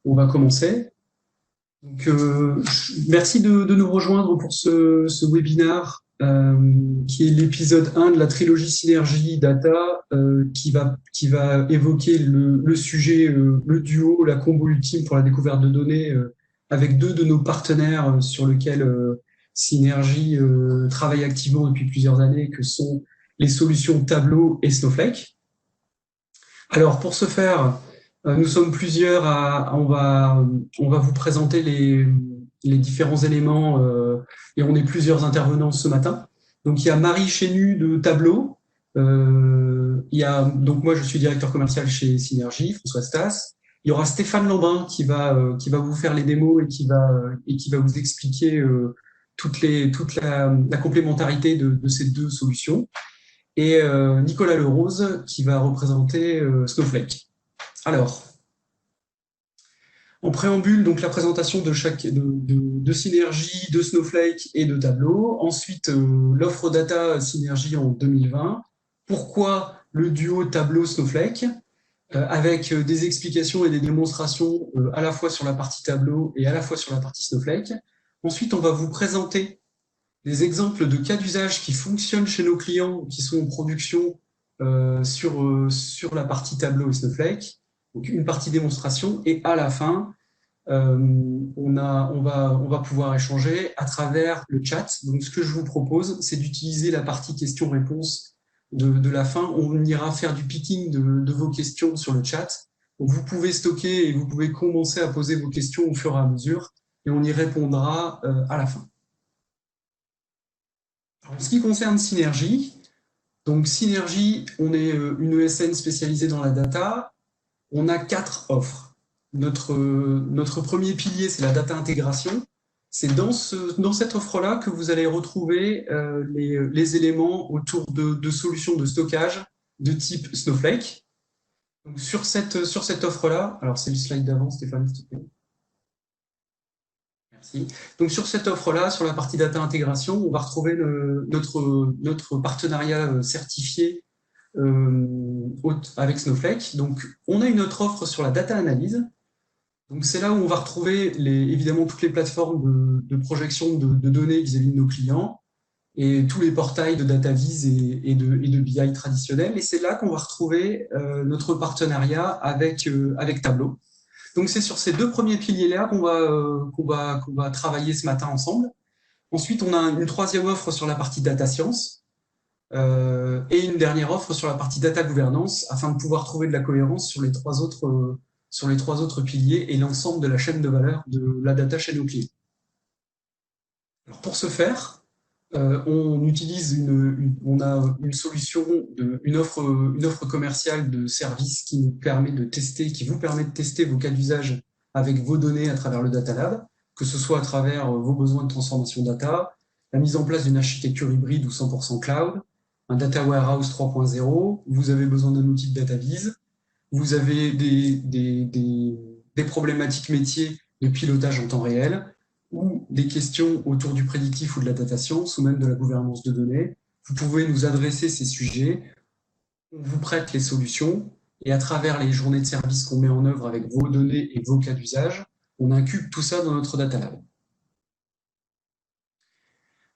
On va commencer. Donc, merci de nous rejoindre pour ce webinaire qui est l'épisode 1 de la trilogie Synergie Data qui va évoquer le sujet, le duo, la combo ultime pour la découverte de données avec deux de nos partenaires sur lesquels Synergie travaille activement depuis plusieurs années, que sont les solutions Tableau et Snowflake. Alors, pour ce faire, nous sommes plusieurs on va vous présenter les différents éléments et on est plusieurs intervenants ce matin. Donc, il y a Marie Chénu de Tableau. Donc moi, je suis directeur commercial chez Synergie, François Stas. Il y aura Stéphane Lambin qui va vous faire les démos et qui va vous expliquer toute la complémentarité de ces deux solutions. Et Nicolas Lerose qui va représenter Snowflake. Alors, en préambule, donc la présentation de Synergie, de Snowflake et de Tableau. Ensuite, l'offre data Synergie en 2020. Pourquoi le duo Tableau-Snowflake avec des explications et des démonstrations à la fois sur la partie Tableau et à la fois sur la partie Snowflake. Ensuite, on va vous présenter des exemples de cas d'usage qui fonctionnent chez nos clients, qui sont en production sur la partie Tableau et Snowflake, donc une partie démonstration, et à la fin, on va pouvoir échanger à travers le chat. Donc ce que je vous propose, c'est d'utiliser la partie questions-réponses de la fin. On ira faire du picking de vos questions sur le chat. Donc vous pouvez stocker et vous pouvez commencer à poser vos questions au fur et à mesure, et on y répondra à la fin. En ce qui concerne Synergie, donc Synergie, on est une ESN spécialisée dans la data. On a 4 offres. Notre premier pilier, c'est la data intégration. C'est dans cette offre-là que vous allez retrouver les éléments autour de solutions de stockage de type Snowflake. Donc sur cette offre-là, alors c'est le slide d'avant, Stéphane, s'il te plaît. Merci. Donc sur cette offre-là, sur la partie data intégration, on va retrouver notre partenariat certifié avec Snowflake. Donc on a une autre offre sur la data analyse. Donc c'est là où on va retrouver évidemment toutes les plateformes de projection de données vis-à-vis de nos clients et tous les portails de DataVis et de BI traditionnels. Et c'est là qu'on va retrouver notre partenariat avec Tableau. Donc c'est sur ces deux premiers piliers-là qu'on va travailler ce matin ensemble. Ensuite, on a une troisième offre sur la partie data science et une dernière offre sur la partie data gouvernance afin de pouvoir trouver de la cohérence sur les trois autres piliers et l'ensemble de la chaîne de valeur de la data chez nos clients. Alors pour ce faire, on a une solution, une offre commerciale de service qui vous permet de tester vos cas d'usage avec vos données à travers le Data Lab, que ce soit à travers vos besoins de transformation data, la mise en place d'une architecture hybride ou 100% cloud, un Data Warehouse 3.0, vous avez besoin d'un outil de DataVis, vous avez des problématiques métiers de pilotage en temps réel, ou des questions autour du prédictif ou de la data science, ou même de la gouvernance de données. Vous pouvez nous adresser ces sujets, on vous prête les solutions, et à travers les journées de service qu'on met en œuvre avec vos données et vos cas d'usage, on incube tout ça dans notre data lab.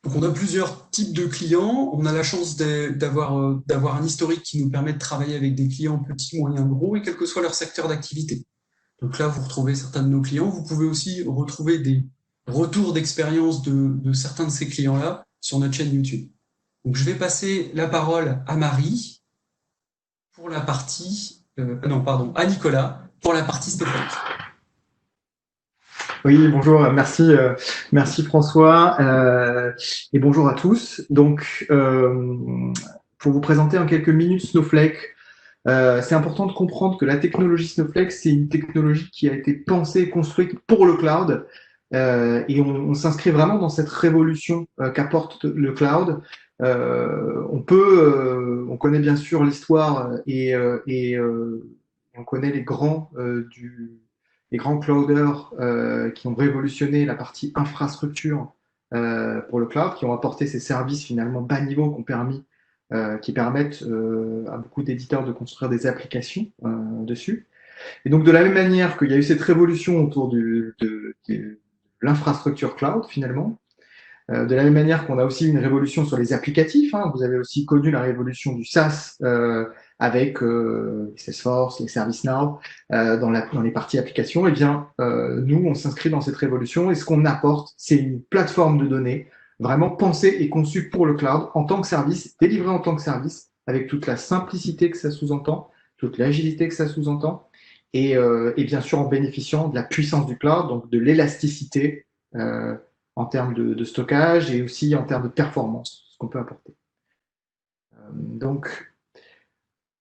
Donc on a plusieurs types de clients. On a la chance d'avoir un historique qui nous permet de travailler avec des clients petits, moyens, gros, et quel que soit leur secteur d'activité. Donc là, vous retrouvez certains de nos clients. Vous pouvez aussi retrouver des retours d'expérience de certains de ces clients-là sur notre chaîne YouTube. Donc je vais passer la parole à Marie pour la partie... à Nicolas pour la partie Snowflake. Oui, bonjour, merci François, et bonjour à tous. Donc, pour vous présenter en quelques minutes Snowflake, c'est important de comprendre que la technologie Snowflake, c'est une technologie qui a été pensée et construite pour le cloud, et on s'inscrit vraiment dans cette révolution qu'apporte le cloud. On connaît bien sûr l'histoire et on connaît les grands clouders qui ont révolutionné la partie infrastructure pour le cloud, qui ont apporté ces services finalement bas niveau qui permettent à beaucoup d'éditeurs de construire des applications dessus. Et donc, de la même manière qu'il y a eu cette révolution autour de l'infrastructure cloud, finalement, de la même manière qu'on a aussi une révolution sur les applicatifs, hein, vous avez aussi connu la révolution du SaaS avec les Salesforce, les ServiceNow, dans les parties applications, eh bien, nous, on s'inscrit dans cette révolution et ce qu'on apporte, c'est une plateforme de données vraiment pensée et conçue pour le cloud en tant que service, délivrée en tant que service, avec toute la simplicité que ça sous-entend, toute l'agilité que ça sous-entend, et bien sûr en bénéficiant de la puissance du cloud, donc de l'élasticité en termes de stockage et aussi en termes de performance, ce qu'on peut apporter. Donc,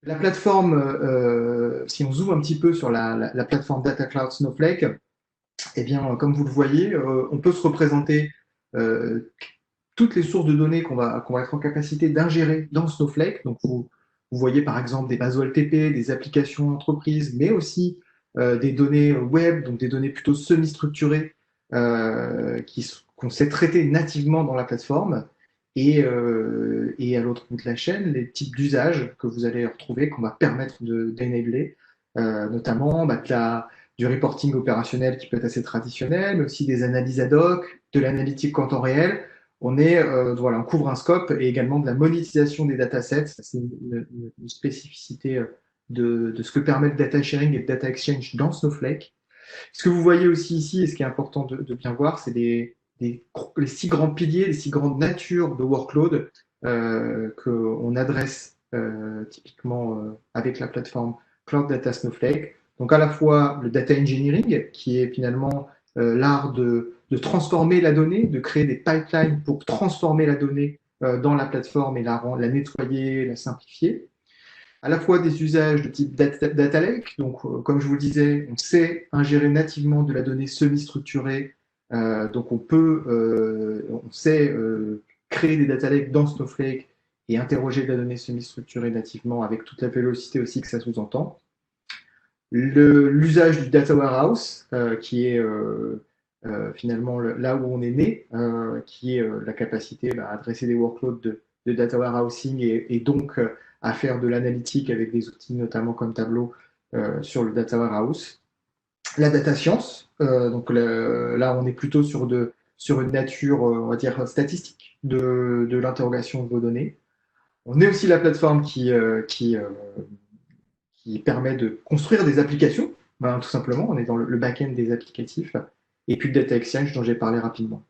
la plateforme, si on zoome un petit peu sur la plateforme Data Cloud Snowflake, eh bien, comme vous le voyez, on peut se représenter toutes les sources de données qu'on va être en capacité d'ingérer dans Snowflake. Donc, vous voyez par exemple des bases OLTP, des applications entreprises, mais aussi des données web, donc des données plutôt semi-structurées qu'on sait traiter nativement dans la plateforme. Et à l'autre bout de la chaîne, les types d'usages que vous allez retrouver, qu'on va permettre d'enabler, notamment du reporting opérationnel qui peut être assez traditionnel, mais aussi des analyses ad hoc, de l'analytique en temps réel. On couvre un scope et également de la monétisation des datasets. C'est une spécificité de ce que permet le data sharing et le data exchange dans Snowflake. Ce que vous voyez aussi ici, et ce qui est important de bien voir, c'est les 6 grands piliers, les 6 grandes natures de workload qu'on adresse typiquement avec la plateforme Cloud Data Snowflake. Donc à la fois le data engineering, qui est finalement l'art de transformer la donnée, de créer des pipelines pour transformer la donnée dans la plateforme et la nettoyer, la simplifier. À la fois des usages de type data lake, donc comme je vous le disais, on sait ingérer nativement de la donnée semi-structurée, donc on sait créer des data lakes dans Snowflake et interroger de la donnée semi-structurée nativement avec toute la vélocité aussi que ça sous-entend. L'usage du data warehouse, qui est finalement là où on est né, qui est la capacité à adresser des workloads de data warehousing et donc à faire de l'analytique avec des outils notamment comme Tableau sur le data warehouse. La data science, donc là on est plutôt sur une nature, on va dire, statistique de l'interrogation de vos données. On est aussi la plateforme qui permet de construire des applications, tout simplement, on est dans le back-end des applicatifs, et puis le data exchange dont j'ai parlé rapidement.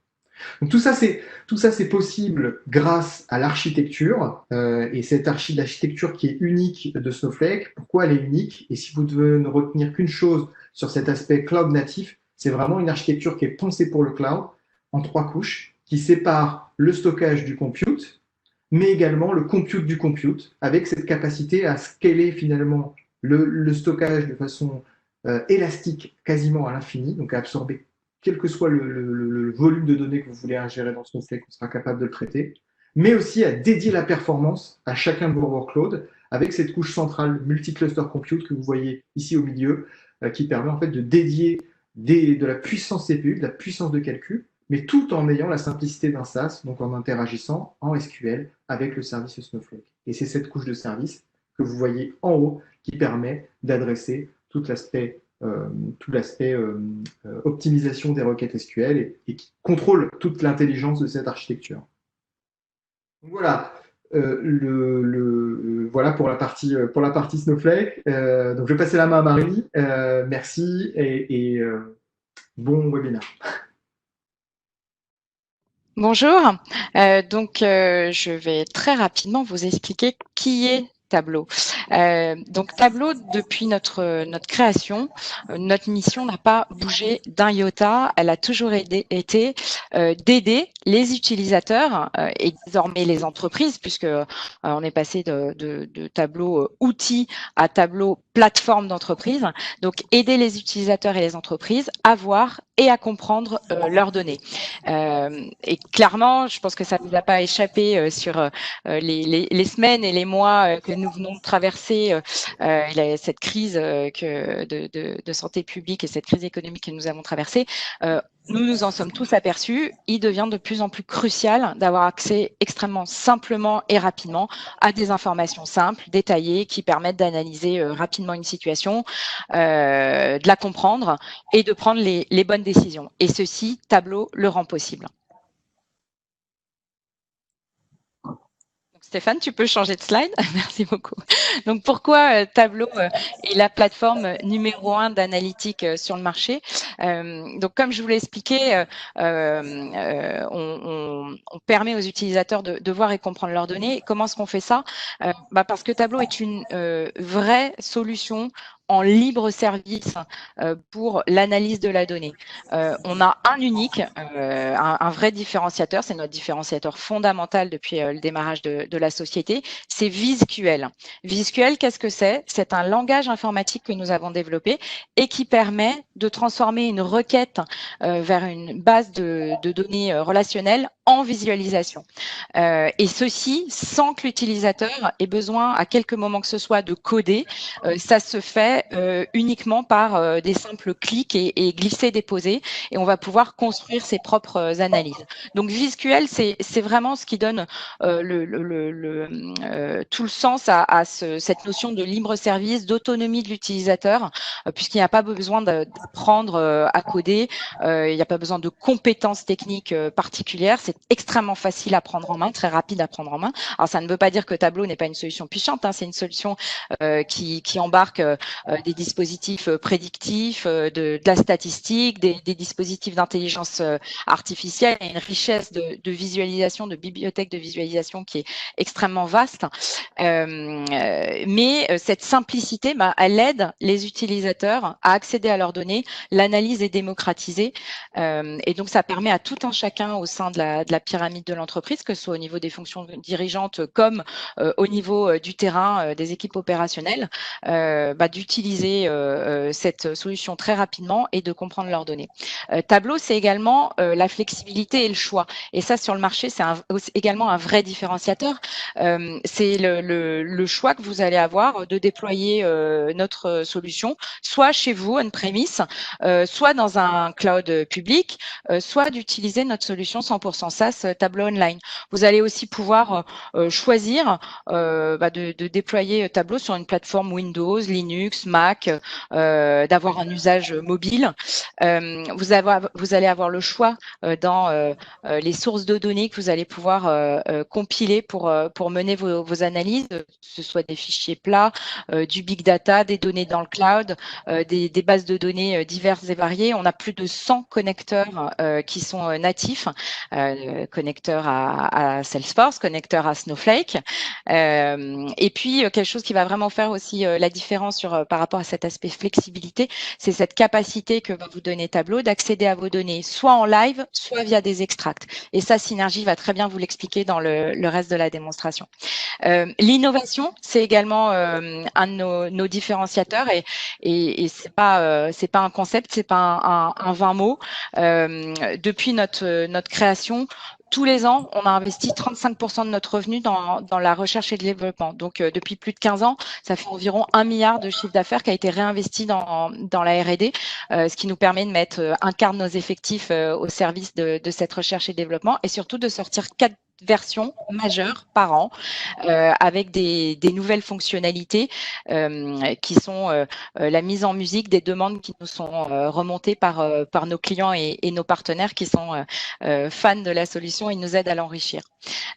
Donc tout ça, c'est possible grâce à l'architecture, et cette architecture qui est unique de Snowflake. Pourquoi elle est unique? Et si vous devez ne retenir qu'une chose sur cet aspect cloud natif, c'est vraiment une architecture qui est pensée pour le cloud en 3 couches, qui sépare le stockage du compute, mais également le compute du compute, avec cette capacité à scaler finalement le stockage de façon élastique quasiment à l'infini, donc à absorber quel que soit le volume de données que vous voulez ingérer dans Snowflake, on sera capable de le traiter, mais aussi à dédier la performance à chacun de vos workloads avec cette couche centrale multi-cluster compute que vous voyez ici au milieu, qui permet en fait de dédier de la puissance CPU, de la puissance de calcul, mais tout en ayant la simplicité d'un SaaS, donc en interagissant en SQL avec le service Snowflake. Et c'est cette couche de service que vous voyez en haut qui permet d'adresser tout l'aspect optimisation des requêtes SQL et qui contrôle toute l'intelligence de cette architecture. Donc voilà, voilà pour la partie Snowflake. Donc je vais passer la main à Marie. Merci et bon webinaire. Bonjour, je vais très rapidement vous expliquer qui est Tableau. Donc Tableau, depuis notre création, notre mission n'a pas bougé d'un iota. Elle a toujours été d'aider les utilisateurs et désormais les entreprises, puisque on est passé de Tableau outil à Tableau plateforme d'entreprise. Donc aider les utilisateurs et les entreprises à voir et à comprendre leurs données. Et clairement, je pense que ça ne nous a pas échappé sur les semaines et les mois que nous venons de traverser, cette crise de santé publique et cette crise économique que nous avons traversée, nous nous en sommes tous aperçus, il devient de plus en plus crucial d'avoir accès extrêmement simplement et rapidement à des informations simples, détaillées, qui permettent d'analyser rapidement une situation, de la comprendre et de prendre les bonnes décisions. Et ceci, Tableau le rend possible. Stéphane, tu peux changer de slide. Merci beaucoup. Donc, pourquoi Tableau est la plateforme numéro 1 d'analytique sur le marché? Donc, comme je vous l'ai expliqué, on permet aux utilisateurs de voir et comprendre leurs données. Comment est-ce qu'on fait ça? Parce que Tableau est une vraie solution en libre service pour l'analyse de la donnée. On a un unique, un vrai différenciateur, c'est notre différenciateur fondamental depuis le démarrage de la société, c'est VisQL. VisQL, qu'est-ce que c'est? C'est un langage informatique que nous avons développé et qui permet de transformer une requête vers une base de données relationnelles en visualisation. Et ceci sans que l'utilisateur ait besoin à quelques moments que ce soit de coder. Ça se fait uniquement par des simples clics et glisser-déposer, et on va pouvoir construire ses propres analyses. Donc VisQL, c'est vraiment ce qui donne tout le sens à cette notion de libre service, d'autonomie de l'utilisateur, puisqu'il n'y a pas besoin d'apprendre à coder, il n'y a pas besoin de compétences techniques particulières, c'est extrêmement facile à prendre en main, très rapide à prendre en main. Alors ça ne veut pas dire que Tableau n'est pas une solution puissante, hein, c'est une solution qui embarque des dispositifs prédictifs, de la statistique, des dispositifs d'intelligence artificielle et une richesse de visualisation, de bibliothèque de visualisation qui est extrêmement vaste. Mais cette simplicité, elle aide les utilisateurs à accéder à leurs données. L'analyse est démocratisée et donc ça permet à tout un chacun au sein de la pyramide de l'entreprise, que ce soit au niveau des fonctions dirigeantes comme au niveau du terrain, des équipes opérationnelles, d'utiliser cette solution très rapidement et de comprendre leurs données. Tableau, c'est également la flexibilité et le choix. Et ça, sur le marché, c'est également un vrai différenciateur. C'est le choix que vous allez avoir de déployer notre solution, soit chez vous, on-premise, soit dans un cloud public, soit d'utiliser notre solution 100% SaaS Tableau Online. Vous allez aussi pouvoir choisir de déployer Tableau sur une plateforme Windows, Linux, Mac, d'avoir un usage mobile. Vous allez avoir le choix dans les sources de données que vous allez pouvoir compiler pour mener vos analyses, que ce soit des fichiers plats, du big data, des données dans le cloud, des bases de données diverses et variées. On a plus de 100 connecteurs qui sont natifs, connecteurs à Salesforce, connecteurs à Snowflake. Et puis, quelque chose qui va vraiment faire aussi la différence par rapport à cet aspect flexibilité, c'est cette capacité que va vous donner Tableau d'accéder à vos données, soit en live, soit via des extracts. Et ça, Synergie va très bien vous l'expliquer dans le reste de la démonstration. L'innovation, c'est également un de nos différenciateurs et c'est pas un concept, c'est pas un vain mot. Depuis notre création, tous les ans, on a investi 35% de notre revenu dans la recherche et le développement. Donc, depuis plus de 15 ans, ça fait environ 1 milliard de chiffre d'affaires qui a été réinvesti dans la R&D, ce qui nous permet de mettre un quart de nos effectifs au service de cette recherche et développement et surtout de sortir 4 versions majeures par an avec des nouvelles fonctionnalités qui sont la mise en musique des demandes qui nous sont remontées par nos clients et nos partenaires qui sont fans de la solution et nous aident à l'enrichir.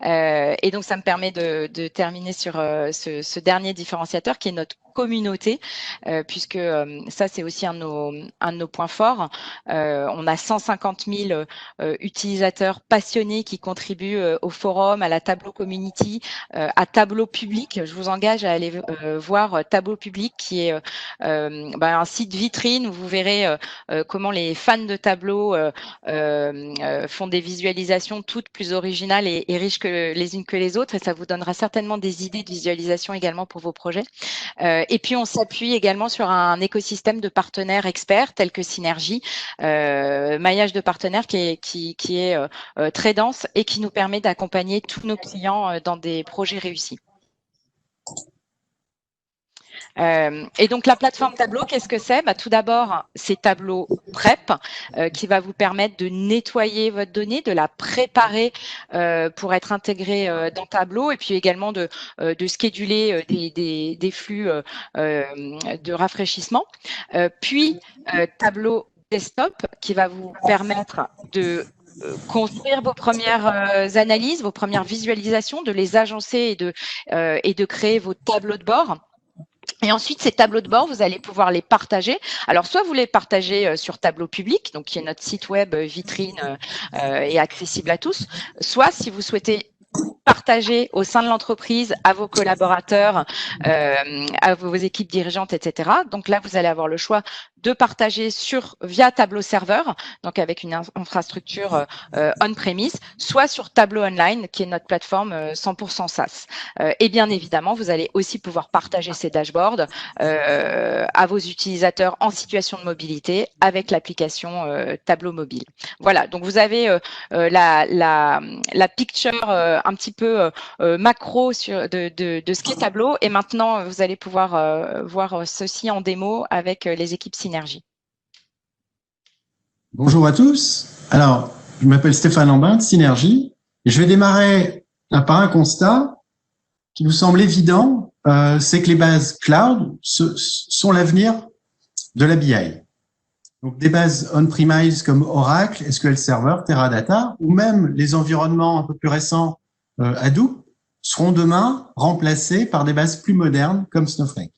Et donc, ça me permet de terminer sur ce dernier différenciateur qui est notre communauté, puisque ça, c'est aussi un de nos points forts. On a 150 000 utilisateurs passionnés qui contribuent au forum, à la Tableau Community, à Tableau Public. Je vous engage à aller voir Tableau Public, qui est un site vitrine où vous verrez comment les fans de Tableau font des visualisations toutes plus originales et riches les unes que les autres, et ça vous donnera certainement des idées de visualisation également pour vos projets. Et puis, on s'appuie également sur un écosystème de partenaires experts tels que Synergie, maillage de partenaires qui est très dense et qui nous permet d'accompagner tous nos clients dans des projets réussis. Et donc, la plateforme Tableau, qu'est-ce que c'est? Tout d'abord, c'est Tableau Prep qui va vous permettre de nettoyer votre donnée, de la préparer pour être intégrée dans Tableau et puis également de scheduler des flux de rafraîchissement. Puis, Tableau Desktop qui va vous permettre de construire vos premières analyses, vos premières visualisations, de les agencer et de créer vos tableaux de bord. Et ensuite, ces tableaux de bord, vous allez pouvoir les partager. Alors, soit vous les partagez sur Tableau Public, donc qui est notre site web vitrine et accessible à tous, soit si vous souhaitez partager au sein de l'entreprise, à vos collaborateurs, à vos équipes dirigeantes, etc. Donc là, vous allez avoir le choix de partager via Tableau Serveur, donc avec une infrastructure on-premise, soit sur Tableau Online, qui est notre plateforme 100% SaaS. Et bien évidemment, vous allez aussi pouvoir partager ces dashboards à vos utilisateurs en situation de mobilité avec l'application Tableau Mobile. Voilà, donc vous avez la picture un petit peu macro de ce qu'est Tableau, et maintenant vous allez pouvoir voir ceci en démo avec les équipes Synergie. Bonjour à tous. Alors, je m'appelle Stéphane Lambin de Synergie et je vais démarrer par un constat qui nous semble évident, c'est que les bases cloud sont l'avenir de la BI. Donc, des bases on-premise comme Oracle, SQL Server, Teradata, ou même les environnements un peu plus récents Hadoop, seront demain remplacés par des bases plus modernes comme Snowflake.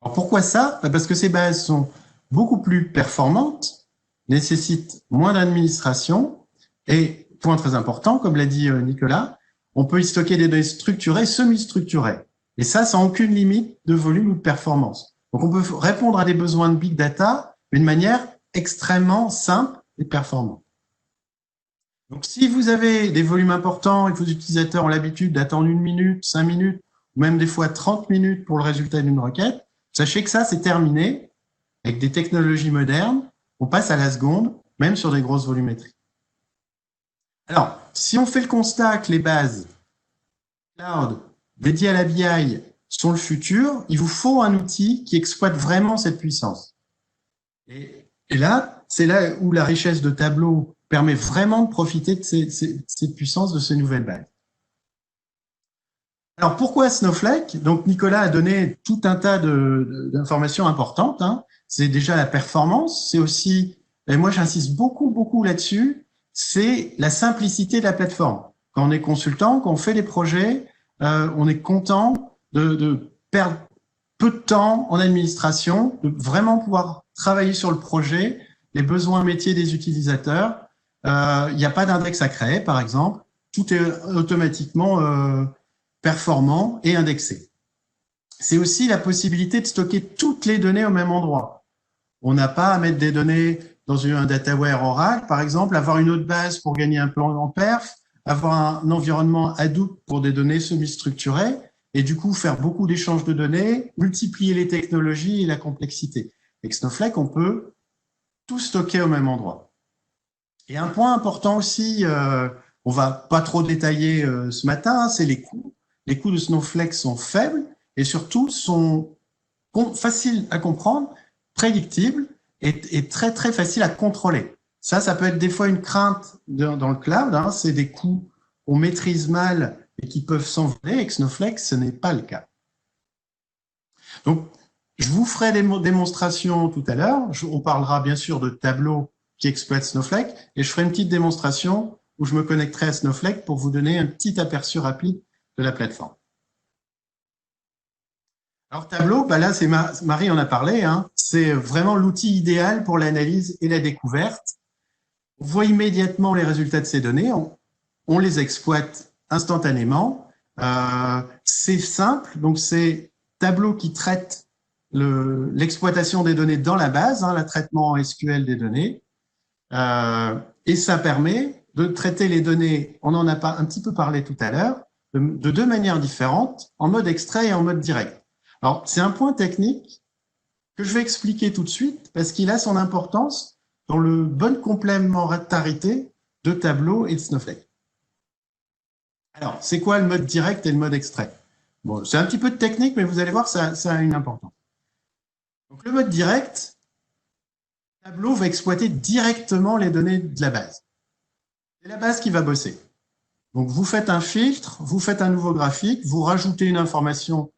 Alors, pourquoi ça? Parce que ces bases sont beaucoup plus performantes, nécessitent moins d'administration et, point très important, comme l'a dit Nicolas, on peut y stocker des données structurées, semi-structurées. Et ça, sans aucune limite de volume ou de performance. Donc, on peut répondre à des besoins de big data d'une manière extrêmement simple et performante. Donc, si vous avez des volumes importants et que vos utilisateurs ont l'habitude d'attendre 1 minute, 5 minutes, ou même des fois 30 minutes pour le résultat d'une requête, sachez que ça, c'est terminé. Avec des technologies modernes, on passe à la seconde, même sur des grosses volumétries. Alors, si on fait le constat que les bases cloud dédiées à la BI sont le futur, il vous faut un outil qui exploite vraiment cette puissance. Et là, c'est là où la richesse de Tableau permet vraiment de profiter de cette puissance de ces nouvelles bases. Alors, pourquoi Snowflake? Donc, Nicolas a donné tout un tas d'informations importantes. C'est déjà la performance, c'est aussi, et moi j'insiste beaucoup là-dessus, c'est la simplicité de la plateforme. Quand on est consultant, quand on fait des projets, on est content de perdre peu de temps en administration, de vraiment pouvoir travailler sur le projet, les besoins métiers des utilisateurs. Il n'y a pas d'index à créer, par exemple. Tout est automatiquement performant et indexé. C'est aussi la possibilité de stocker toutes les données au même endroit. On n'a pas à mettre des données dans un dataware Oracle, par exemple, avoir une autre base pour gagner un peu en perf, avoir un environnement Hadoop pour des données semi-structurées, et du coup faire beaucoup d'échanges de données, multiplier les technologies et la complexité. Avec Snowflake, on peut tout stocker au même endroit. Et un point important aussi, on va pas trop détailler ce matin, c'est les coûts. Les coûts de Snowflake sont faibles et surtout sont faciles à comprendre, prédictibles et très facile à contrôler. Ça peut être des fois une crainte dans le cloud, c'est des coûts qu'on maîtrise mal et qui peuvent s'envoler. Avec Snowflake, ce n'est pas le cas. Donc, je vous ferai des démonstrations tout à l'heure. On parlera bien sûr de Tableau qui exploite Snowflake et je ferai une petite démonstration où je me connecterai à Snowflake pour vous donner un petit aperçu rapide de la plateforme. Alors Tableau, là, c'est Marie en a parlé, c'est vraiment l'outil idéal pour l'analyse et la découverte. On voit immédiatement les résultats de ces données, on les exploite instantanément. C'est simple, donc c'est Tableau qui traite l'exploitation des données dans la base, le traitement en SQL des données, et ça permet de traiter les données, on en a un petit peu parlé tout à l'heure, de deux manières différentes, en mode extrait et en mode direct. Alors, c'est un point technique que je vais expliquer tout de suite parce qu'il a son importance dans le bonne complémentarité de Tableau et de Snowflake. Alors, c'est quoi le mode direct et le mode extrait? Bon, c'est un petit peu de technique, mais vous allez voir, ça a une importance. Donc, le mode direct, Tableau va exploiter directement les données de la base. C'est la base qui va bosser. Donc, vous faites un filtre, vous faites un nouveau graphique, vous rajoutez une information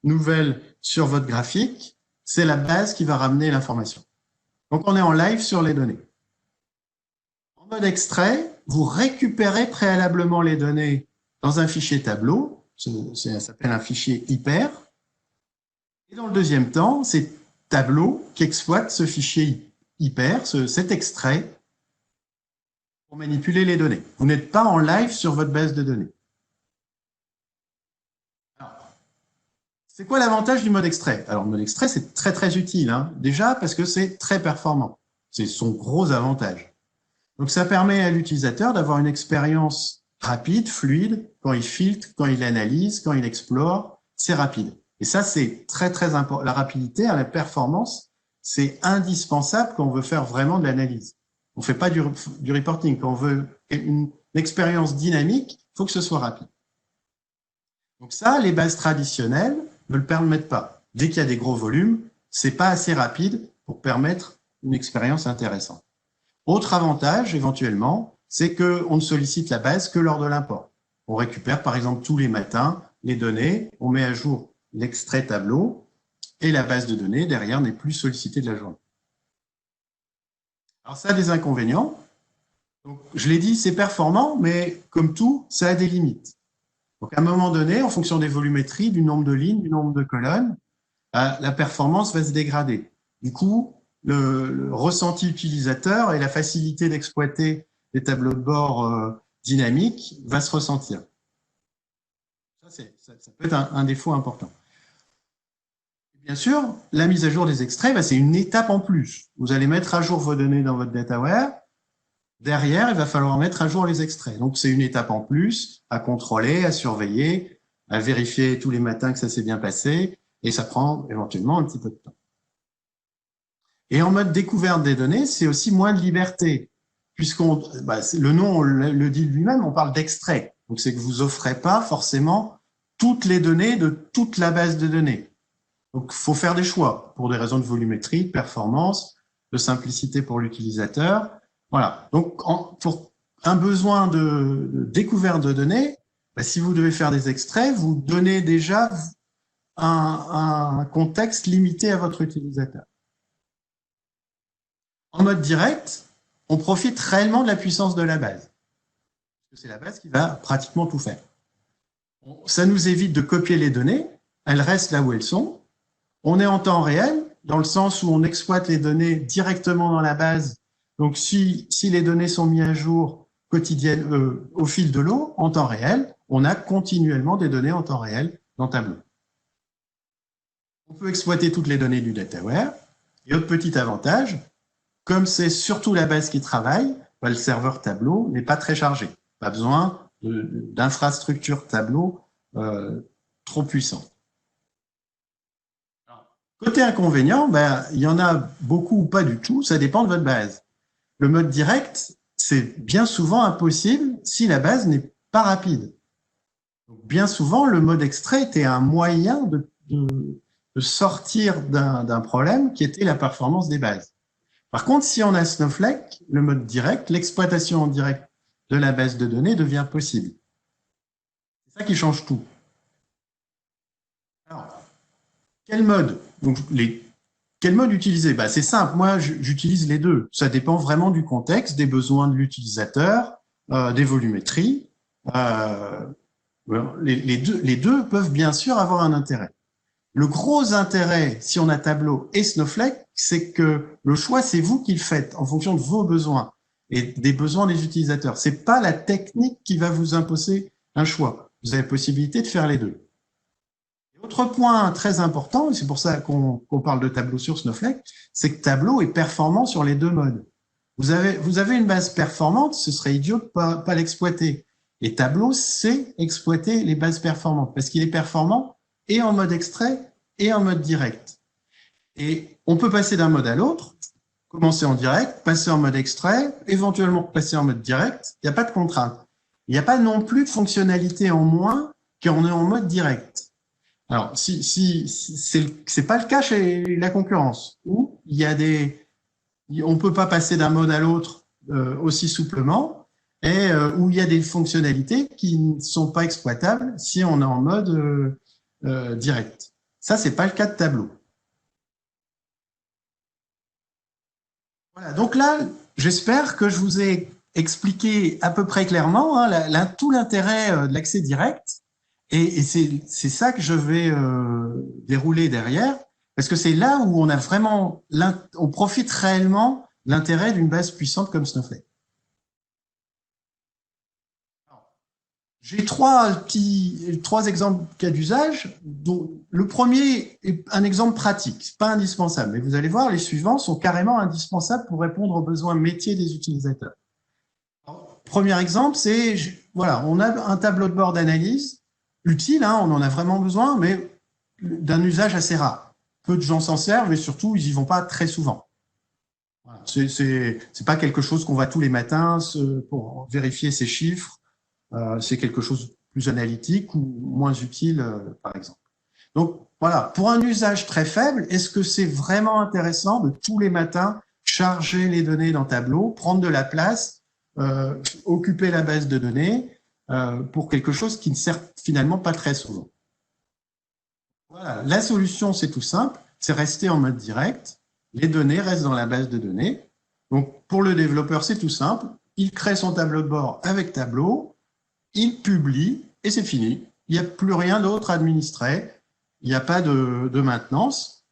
nouvelle sur votre graphique, c'est la base qui va ramener l'information. Donc, on est en live sur les données. En mode extrait, vous récupérez préalablement les données dans un fichier Tableau, ça s'appelle un fichier hyper, et dans le deuxième temps, c'est Tableau qui exploite ce fichier hyper, cet extrait, pour manipuler les données. Vous n'êtes pas en live sur votre base de données. C'est quoi l'avantage du mode extrait? Alors, le mode extrait, c'est très, très utile. Hein. Déjà, parce que c'est très performant. C'est son gros avantage. Donc, ça permet à l'utilisateur d'avoir une expérience rapide, fluide, quand il filtre, quand il analyse, quand il explore. C'est rapide. Et ça, c'est très, très important. La rapidité, la performance, c'est indispensable quand on veut faire vraiment de l'analyse. On fait pas du reporting. Quand on veut une expérience dynamique, il faut que ce soit rapide. Donc ça, les bases traditionnelles ne le permettent pas. Dès qu'il y a des gros volumes, c'est pas assez rapide pour permettre une expérience intéressante. Autre avantage, éventuellement, c'est qu'on ne sollicite la base que lors de l'import. On récupère, par exemple, tous les matins les données, on met à jour l'extrait Tableau et la base de données, derrière, n'est plus sollicitée de la journée. Alors ça a des inconvénients. Donc, je l'ai dit, c'est performant, mais comme tout, ça a des limites. Donc, à un moment donné, en fonction des volumétries, du nombre de lignes, du nombre de colonnes, la performance va se dégrader. Du coup, le ressenti utilisateur et la facilité d'exploiter les tableaux de bord dynamiques va se ressentir. Ça peut être un défaut important. Et bien sûr, la mise à jour des extraits, c'est une étape en plus. Vous allez mettre à jour vos données dans votre dataware. Derrière, il va falloir mettre à jour les extraits. Donc, c'est une étape en plus à contrôler, à surveiller, à vérifier tous les matins que ça s'est bien passé, et ça prend éventuellement un petit peu de temps. Et en mode découverte des données, c'est aussi moins de liberté, le nom le dit lui-même, on parle d'extrait. Donc, c'est que vous offrez pas forcément toutes les données de toute la base de données. Donc, faut faire des choix pour des raisons de volumétrie, de performance, de simplicité pour l'utilisateur. Voilà. Donc, pour un besoin de découverte de données, si vous devez faire des extraits, vous donnez déjà un contexte limité à votre utilisateur. En mode direct, on profite réellement de la puissance de la base. C'est la base qui va pratiquement tout faire. Ça nous évite de copier les données. Elles restent là où elles sont. On est en temps réel, dans le sens où on exploite les données directement dans la base. Donc, si les données sont mises à jour quotidiennement, au fil de l'eau, en temps réel, on a continuellement des données en temps réel dans Tableau. On peut exploiter toutes les données du dataware. Et autre petit avantage, comme c'est surtout la base qui travaille, le serveur Tableau n'est pas très chargé. Pas besoin d'infrastructure Tableau trop puissante. Côté inconvénient, il y en a beaucoup ou pas du tout, ça dépend de votre base. Le mode direct, c'est bien souvent impossible si la base n'est pas rapide. Donc, bien souvent, le mode extrait était un moyen de sortir d'un problème qui était la performance des bases. Par contre, si on a Snowflake, le mode direct, l'exploitation en direct de la base de données devient possible. C'est ça qui change tout. Alors, quel mode? Donc, quel mode utiliser? C'est simple, moi j'utilise les deux. Ça dépend vraiment du contexte, des besoins de l'utilisateur, des volumétries. Les deux peuvent bien sûr avoir un intérêt. Le gros intérêt, si on a Tableau et Snowflake, c'est que le choix, c'est vous qui le faites en fonction de vos besoins et des besoins des utilisateurs. C'est pas la technique qui va vous imposer un choix. Vous avez la possibilité de faire les deux. Autre point très important, et c'est pour ça qu'on parle de Tableau sur Snowflake, c'est que Tableau est performant sur les deux modes. Vous avez une base performante, ce serait idiot de pas l'exploiter. Et Tableau sait exploiter les bases performantes parce qu'il est performant et en mode extrait et en mode direct. Et on peut passer d'un mode à l'autre, commencer en direct, passer en mode extrait, éventuellement passer en mode direct. Il n'y a pas de contrainte. Il n'y a pas non plus de fonctionnalité en moins quand on est en mode direct. Alors, si c'est pas le cas chez la concurrence, où il y a on peut pas passer d'un mode à l'autre aussi souplement, et où il y a des fonctionnalités qui ne sont pas exploitables si on est en mode direct. Ça, c'est pas le cas de Tableau. Voilà, donc là, j'espère que je vous ai expliqué à peu près clairement tout l'intérêt de l'accès direct. Et c'est ça que je vais dérouler derrière, parce que c'est là où on a vraiment, on profite réellement de l'intérêt d'une base puissante comme Snowflake. J'ai trois exemples cas d'usage. Le premier est un exemple pratique, pas indispensable, mais vous allez voir, les suivants sont carrément indispensables pour répondre aux besoins métiers des utilisateurs. Alors, premier exemple, c'est voilà, on a un tableau de bord d'analyse utile, hein, on en a vraiment besoin, mais d'un usage assez rare. Peu de gens s'en servent et surtout, ils y vont pas très souvent. Voilà. C'est pas quelque chose qu'on va tous les matins pour vérifier ses chiffres. C'est quelque chose de plus analytique ou moins utile, par exemple. Donc voilà, pour un usage très faible, est-ce que c'est vraiment intéressant de tous les matins charger les données dans Tableau, prendre de la place, occuper la base de données pour quelque chose qui ne sert finalement pas très souvent? Voilà, la solution, c'est tout simple, c'est rester en mode direct. Les données restent dans la base de données. Donc pour le développeur, c'est tout simple. Il crée son tableau de bord avec Tableau, il publie et c'est fini. Il n'y a plus rien d'autre à administrer. Il n'y a pas de maintenance.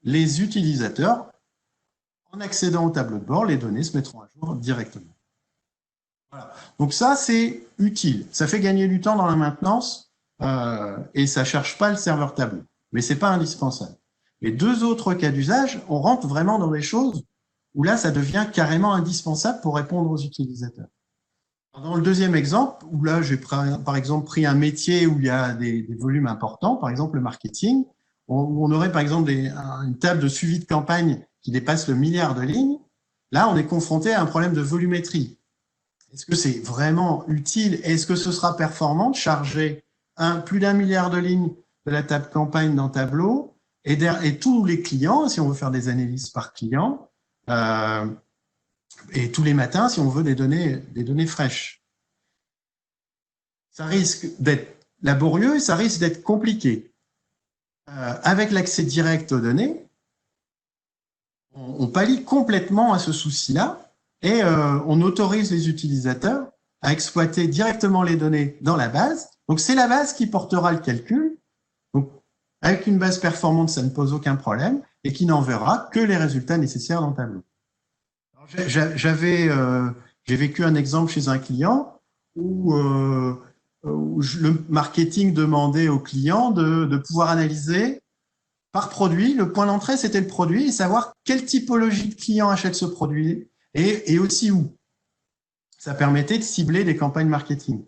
Les utilisateurs, en accédant au tableau de bord, les données se mettront à jour directement. Voilà. Donc ça, c'est utile. Ça fait gagner du temps dans la maintenance et ça ne cherche pas le serveur Tableau. Mais ce n'est pas indispensable. Les deux autres cas d'usage, on rentre vraiment dans des choses où là, ça devient carrément indispensable pour répondre aux utilisateurs. Dans le deuxième exemple, où là, j'ai par exemple pris un métier où il y a des volumes importants, par exemple le marketing, où on aurait par exemple une table de suivi de campagne qui dépasse le milliard de lignes. Là, on est confronté à un problème de volumétrie. Est-ce que c'est vraiment utile? Est-ce que ce sera performant de charger plus d'1 milliard de lignes de la table campagne dans Tableau et tous les clients, si on veut faire des analyses par client, et tous les matins, si on veut des données fraîches. Ça risque d'être laborieux et ça risque d'être compliqué. Avec l'accès direct aux données, on pallie complètement à ce souci-là et on autorise les utilisateurs à exploiter directement les données dans la base. Donc, c'est la base qui portera le calcul. Donc, avec une base performante, ça ne pose aucun problème et qui n'enverra que les résultats nécessaires dans Tableau. J'ai vécu un exemple chez un client où le marketing demandait au client de pouvoir analyser par produit. Le point d'entrée, c'était le produit et savoir quelle typologie de client achète ce produit et aussi où. Ça permettait de cibler des campagnes marketing.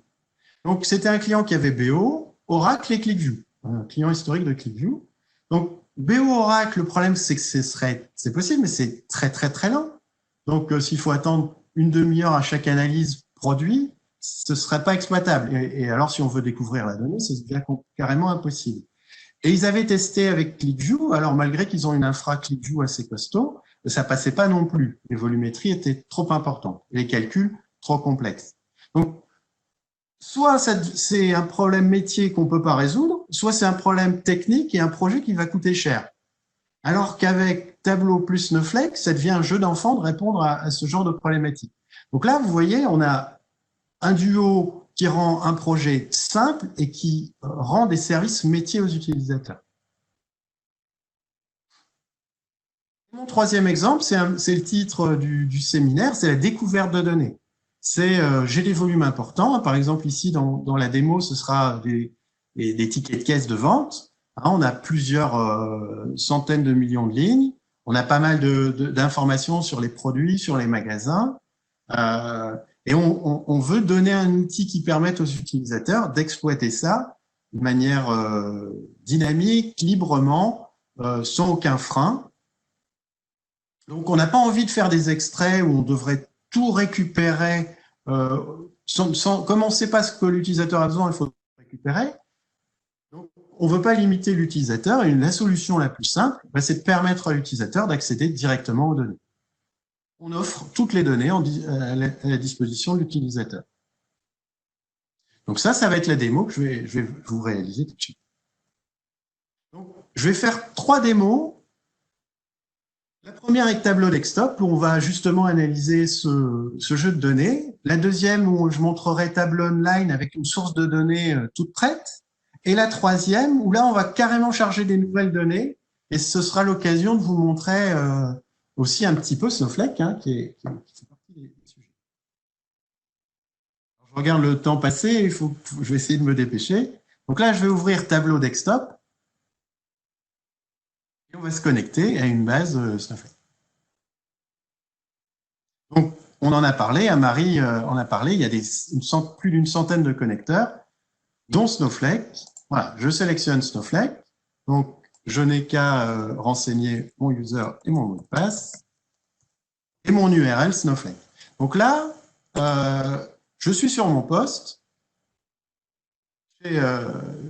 Donc, c'était un client qui avait BO, Oracle et ClickView, un client historique de ClickView. Donc, BO Oracle, le problème, c'est que c'est possible, mais c'est très, très, très lent. Donc, s'il faut attendre une demi-heure à chaque analyse produit, ce ne serait pas exploitable. Et alors, si on veut découvrir la donnée, c'est bien carrément impossible. Et ils avaient testé avec ClickView. Alors, malgré qu'ils ont une infra ClickView assez costaud, ça passait pas non plus. Les volumétries étaient trop importantes. Les calculs trop complexes. Donc, soit c'est un problème métier qu'on peut pas résoudre, soit c'est un problème technique et un projet qui va coûter cher. Alors qu'avec Tableau plus Snowflake, ça devient un jeu d'enfant de répondre à ce genre de problématique. Donc là, vous voyez, on a un duo qui rend un projet simple et qui rend des services métiers aux utilisateurs. Mon troisième exemple, c'est le titre du séminaire, c'est la découverte de données. J'ai des volumes importants. Par exemple, ici, dans la démo, ce sera des tickets de caisse de vente. On a plusieurs centaines de millions de lignes. On a pas mal d'informations sur les produits, sur les magasins. Et on veut donner un outil qui permette aux utilisateurs d'exploiter ça de manière dynamique, librement, sans aucun frein. Donc, on n'a pas envie de faire des extraits où on devrait tout récupérer. Comme on ne sait pas ce que l'utilisateur a besoin, il faut récupérer. Donc, on ne veut pas limiter l'utilisateur et la solution la plus simple, c'est de permettre à l'utilisateur d'accéder directement aux données. On offre toutes les données à la disposition de l'utilisateur. Donc ça va être la démo que je vais vous réaliser tout de suite. Donc, je vais faire 3 démos. La première avec Tableau Desktop, où on va justement analyser ce jeu de données. La deuxième, où je montrerai Tableau Online avec une source de données toute prête. Et la troisième, où là, on va carrément charger des nouvelles données. Et ce sera l'occasion de vous montrer aussi un petit peu Snowflake, hein, qui fait partie des sujets. Alors, je regarde le temps passer, je vais essayer de me dépêcher. Donc là, je vais ouvrir Tableau Desktop. Et on va se connecter à une base Snowflake. Donc, on en a parlé, Marie en a parlé, il y a plus d'une centaine de connecteurs, dont Snowflake. Voilà, je sélectionne Snowflake. Donc, je n'ai qu'à renseigner mon user et mon mot de passe et mon URL Snowflake. Donc là, je suis sur mon poste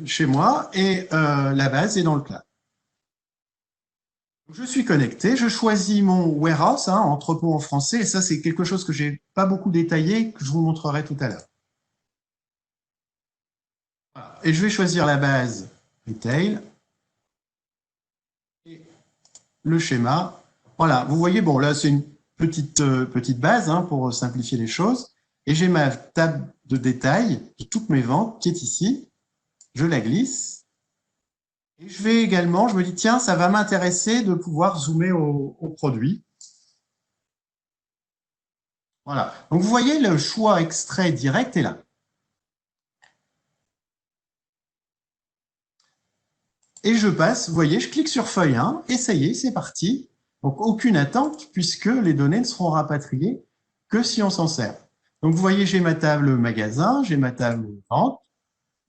chez moi et la base est dans le cloud. Je suis connecté, je choisis mon warehouse, hein, entrepôt en français, et ça c'est quelque chose que j'ai pas beaucoup détaillé, que je vous montrerai tout à l'heure. Voilà. Et je vais choisir la base retail et le schéma. Voilà, vous voyez, bon là c'est une petite base hein, pour simplifier les choses, et j'ai ma table de détail de toutes mes ventes qui est ici. Je la glisse. Et je vais également, je me dis, tiens, ça va m'intéresser de pouvoir zoomer au produit. Voilà. Donc, vous voyez, le choix extrait direct est là. Et je passe, vous voyez, je clique sur feuille 1 et ça y est, c'est parti. Donc, aucune attente puisque les données ne seront rapatriées que si on s'en sert. Donc, vous voyez, j'ai ma table magasin, j'ai ma table vente.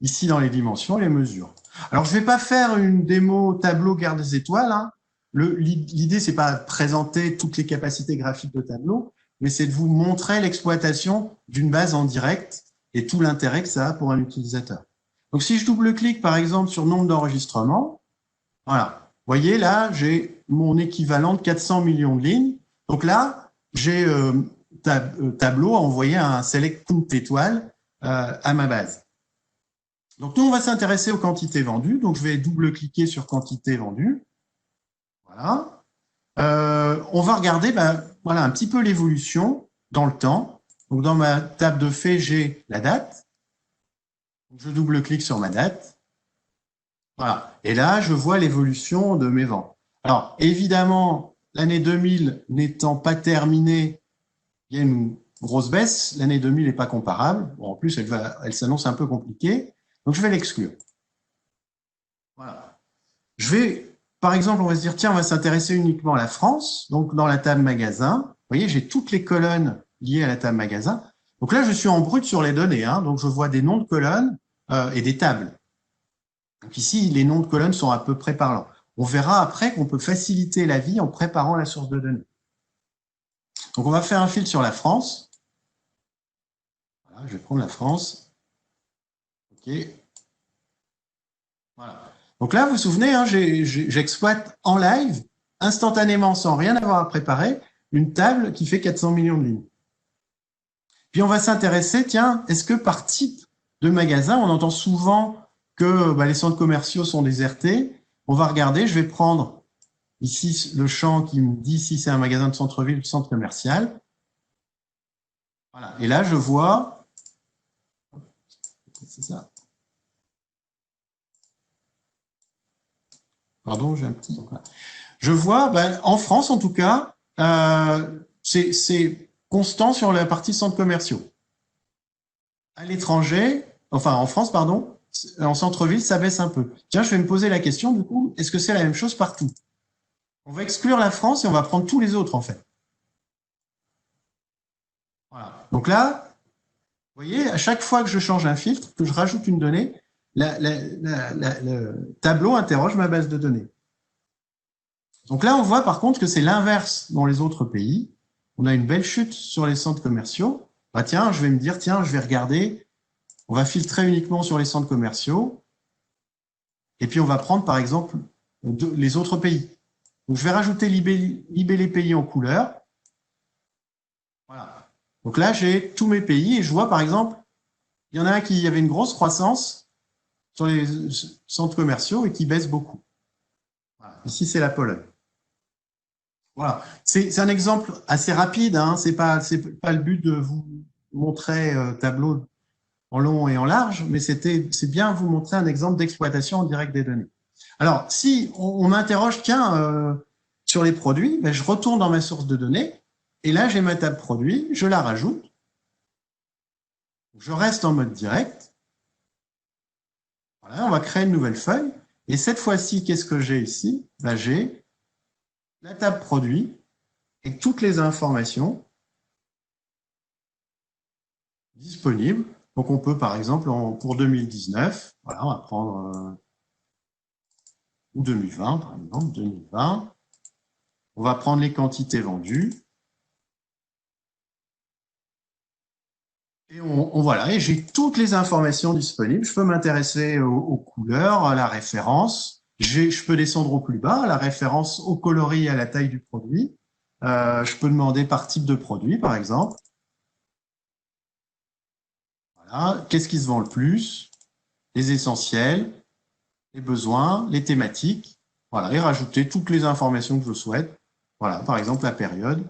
Ici, dans les dimensions, les mesures. Alors, je ne vais pas faire une démo tableau garde des étoiles. Hein. L'idée, c'est pas de présenter toutes les capacités graphiques de Tableau, mais c'est de vous montrer l'exploitation d'une base en direct et tout l'intérêt que ça a pour un utilisateur. Donc, si je double-clique, par exemple, sur nombre d'enregistrements, voilà. Vous voyez, là, j'ai mon équivalent de 400 millions de lignes. Donc là, j'ai Tableau a envoyé un select count étoile à ma base. Donc, nous, on va s'intéresser aux quantités vendues. Donc, je vais double-cliquer sur quantité vendue. Voilà. On va regarder voilà, un petit peu l'évolution dans le temps. Donc, dans ma table de faits, j'ai la date. Donc, je double-clique sur ma date. Voilà. Et là, je vois l'évolution de mes ventes. Alors, évidemment, l'année 2000 n'étant pas terminée, il y a une grosse baisse. L'année 2000 n'est pas comparable. Bon, en plus, elle s'annonce un peu compliquée. Donc, je vais l'exclure. Voilà. Je vais, par exemple, on va se dire, tiens, on va s'intéresser uniquement à la France. Donc, dans la table magasin, vous voyez, j'ai toutes les colonnes liées à la table magasin. Donc là, je suis en brut sur les données. Hein, donc, je vois des noms de colonnes et des tables. Donc ici, les noms de colonnes sont à peu près parlants. On verra après qu'on peut faciliter la vie en préparant la source de données. Donc, on va faire un filtre sur la France. Voilà, je vais prendre la France. OK. Voilà. Donc là, vous vous souvenez, hein, j'exploite en live, instantanément, sans rien avoir à préparer, une table qui fait 400 millions de lignes. Puis on va s'intéresser, tiens, est-ce que par type de magasin, on entend souvent que les centres commerciaux sont désertés. On va regarder, je vais prendre ici le champ qui me dit si c'est un magasin de centre-ville ou de centre commercial. Voilà. Et là, je vois, c'est ça. Pardon, j'ai un petit. Je vois, en France en tout cas, c'est constant sur la partie centres commerciaux. À l'étranger, enfin en France, pardon, en centre-ville, ça baisse un peu. Tiens, je vais me poser la question, du coup, est-ce que c'est la même chose partout? On va exclure la France et on va prendre tous les autres, en fait. Voilà. Donc là, vous voyez, à chaque fois que je change un filtre, que je rajoute une donnée, le tableau interroge ma base de données. Donc là, on voit par contre que c'est l'inverse dans les autres pays. On a une belle chute sur les centres commerciaux. Tiens, je vais me dire, tiens, je vais regarder. On va filtrer uniquement sur les centres commerciaux. Et puis, on va prendre, par exemple, les autres pays. Donc, je vais rajouter libellé pays en couleur. Voilà. Donc là, j'ai tous mes pays et je vois, par exemple, il y en a un qui avait une grosse croissance sur les centres commerciaux et qui baisse beaucoup. Voilà. Ici, c'est la Pologne. Voilà. C'est un exemple assez rapide, hein. C'est pas le but de vous montrer tableau en long et en large, mais c'est bien vous montrer un exemple d'exploitation en direct des données. Alors, si on m'interroge, tiens, sur les produits, ben, je retourne dans ma source de données, et là, j'ai ma table produit, je la rajoute, je reste en mode direct, voilà, on va créer une nouvelle feuille, et cette fois-ci, qu'est-ce que j'ai ici? Ben, j'ai la table produit, et toutes les informations disponibles. Donc, on peut, par exemple, pour 2019, voilà, on va prendre, ou 2020, par exemple, 2020. On va prendre les quantités vendues. Et voilà, et j'ai toutes les informations disponibles. Je peux m'intéresser aux couleurs, à la référence. Je peux descendre au plus bas, à la référence au coloris, à la taille du produit. Je peux demander par type de produit, par exemple. Voilà, qu'est-ce qui se vend le plus? Les essentiels, les besoins, les thématiques. Voilà, et rajouter toutes les informations que je souhaite. Voilà, par exemple, la période.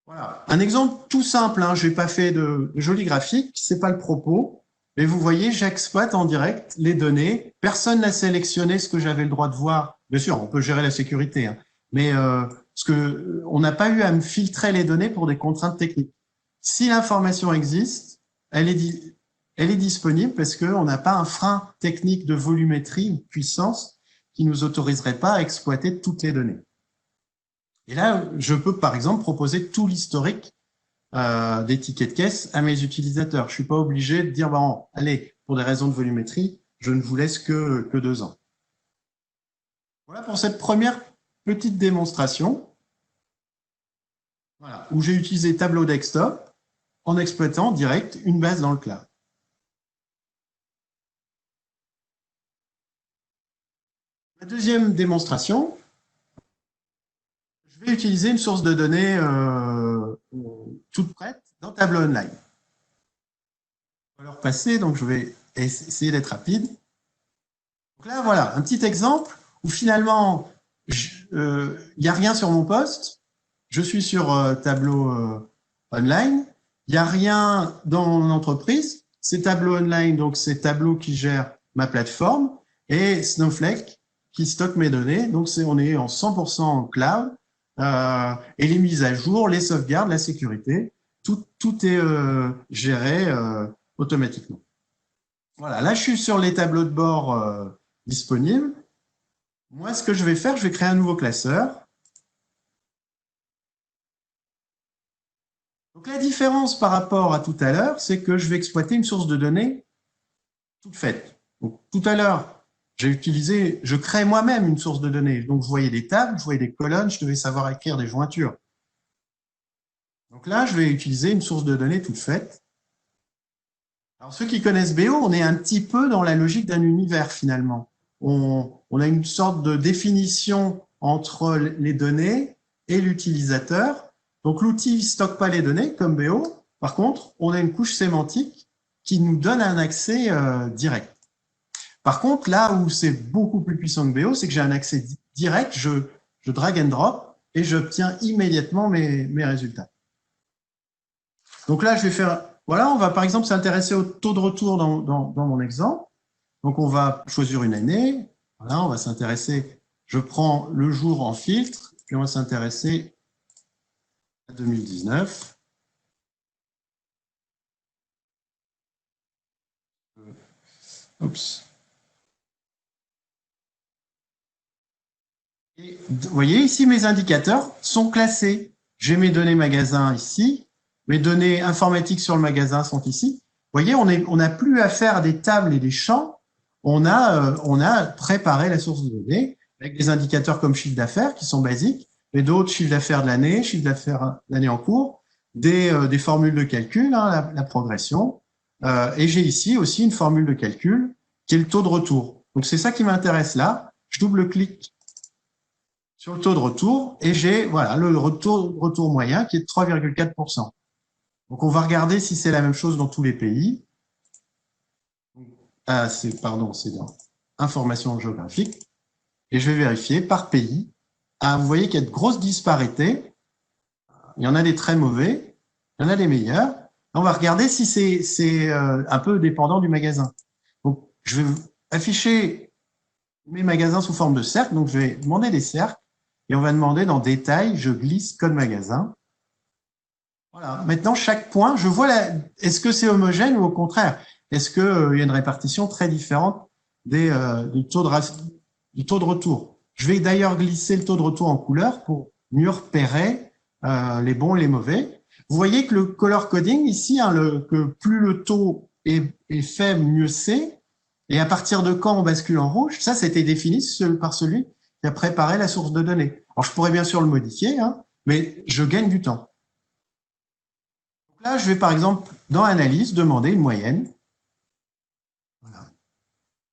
Voilà, un exemple tout simple, hein, je n'ai pas fait de joli graphique, c'est pas le propos, mais vous voyez, j'exploite en direct les données. Personne n'a sélectionné ce que j'avais le droit de voir. Bien sûr, on peut gérer la sécurité, hein, mais parce que on n'a pas eu à me filtrer les données pour des contraintes techniques. Si l'information existe, elle est disponible parce qu'on n'a pas un frein technique de volumétrie, une puissance qui nous autoriserait pas à exploiter toutes les données. Et là, je peux, par exemple, proposer tout l'historique des tickets de caisse à mes utilisateurs. Je suis pas obligé de dire, bon, allez, pour des raisons de volumétrie, je ne vous laisse que 2 ans. Voilà pour cette première petite démonstration, voilà, où j'ai utilisé Tableau Desktop en exploitant en direct une base dans le cloud. La deuxième démonstration, je vais utiliser une source de données toute prête dans Tableau Online. On va le repasser, donc je vais essayer d'être rapide. Donc là, voilà, un petit exemple où finalement, il n'y a rien sur mon poste. Je suis sur Tableau Online. Il n'y a rien dans mon entreprise. C'est Tableau Online, donc c'est Tableau qui gère ma plateforme et Snowflake qui stocke mes données. Donc on est en 100% en cloud. Et les mises à jour, les sauvegardes, la sécurité, tout est géré automatiquement. Voilà, là je suis sur les tableaux de bord disponibles. Moi, ce que je vais faire, je vais créer un nouveau classeur. Donc la différence par rapport à tout à l'heure, c'est que je vais exploiter une source de données toute faite. Donc, tout à l'heure, je crée moi-même une source de données. Donc, je voyais des tables, je voyais des colonnes, je devais savoir écrire des jointures. Donc là, je vais utiliser une source de données toute faite. Alors, ceux qui connaissent BO, on est un petit peu dans la logique d'un univers, finalement. On a une sorte de définition entre les données et l'utilisateur. Donc, l'outil ne stocke pas les données, comme BO. Par contre, on a une couche sémantique qui nous donne un accès direct. Par contre, là où c'est beaucoup plus puissant que BO, c'est que j'ai un accès direct, je drag and drop et j'obtiens immédiatement mes résultats. Donc là, je vais faire, voilà, on va par exemple s'intéresser au taux de retour dans mon exemple. Donc on va choisir une année, voilà, on va s'intéresser, je prends le jour en filtre, puis on va s'intéresser à 2019. Oups. Et vous voyez, ici, mes indicateurs sont classés. J'ai mes données magasins ici, mes données informatiques sur le magasin sont ici. Vous voyez, on n'a plus à faire des tables et des champs. On a préparé la source de données avec des indicateurs comme chiffre d'affaires qui sont basiques, mais d'autres chiffre d'affaires de l'année, chiffre d'affaires de l'année en cours, des formules de calcul, hein, la progression, Et j'ai ici aussi une formule de calcul qui est le taux de retour. Donc, c'est ça qui m'intéresse là. Je double-clique sur le taux de retour et j'ai voilà le retour moyen qui est de 3,4%. Donc, on va regarder si c'est la même chose dans tous les pays. C'est dans information géographique. Et je vais vérifier par pays. Vous voyez qu'il y a de grosses disparités. Il y en a des très mauvais, il y en a des meilleurs. On va regarder si c'est un peu dépendant du magasin. Donc, je vais afficher mes magasins sous forme de cercle. Donc, je vais demander des cercles et on va demander dans détail, je glisse code magasin. Voilà. Maintenant, chaque point, je vois est-ce que c'est homogène ou au contraire, est-ce qu'il y a une répartition très différente du taux de retour. Je vais d'ailleurs glisser le taux de retour en couleur pour mieux repérer les bons et les mauvais. Vous voyez que le color coding ici, que plus le taux est faible, mieux c'est. Et à partir de quand on bascule en rouge, ça été défini par celui qui a préparé la source de données. Alors je pourrais bien sûr le modifier, mais je gagne du temps. Donc là, je vais par exemple dans Analyse demander une moyenne. Voilà.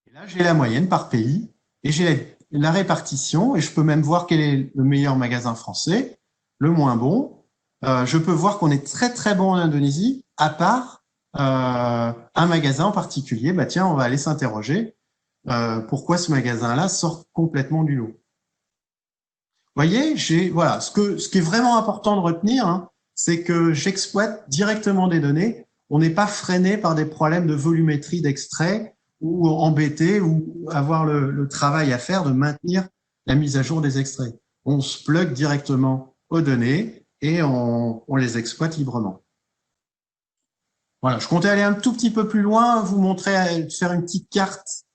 Et là, j'ai la moyenne par pays et j'ai la répartition et je peux même voir quel est le meilleur magasin français, le moins bon. Je peux voir qu'on est très très bon en Indonésie, à part un magasin en particulier. Bah tiens, on va aller s'interroger pourquoi ce magasin-là sort complètement du lot. Vous voyez, voilà, ce qui est vraiment important de retenir, c'est que j'exploite directement des données. On n'est pas freiné par des problèmes de volumétrie d'extrait ou embêté ou avoir le travail à faire de maintenir la mise à jour des extraits. On se plug directement aux données et on les exploite librement. Voilà, je comptais aller un tout petit peu plus loin, vous montrer, faire une petite carte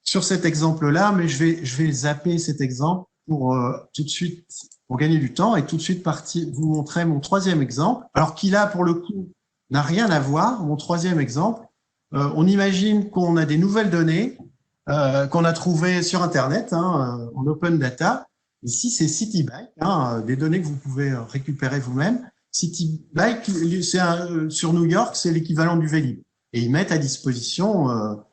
sur cet exemple-là, mais je vais zapper cet exemple pour tout de suite, pour gagner du temps et tout de suite vous montrer mon troisième exemple. Alors qui là, pour le coup, n'a rien à voir. Mon troisième exemple, on imagine qu'on a des nouvelles données qu'on a trouvées sur Internet, en open data. Ici, c'est CityBike, des données que vous pouvez récupérer vous-même. CityBike, sur New York, c'est l'équivalent du Vélib. Et ils mettent à disposition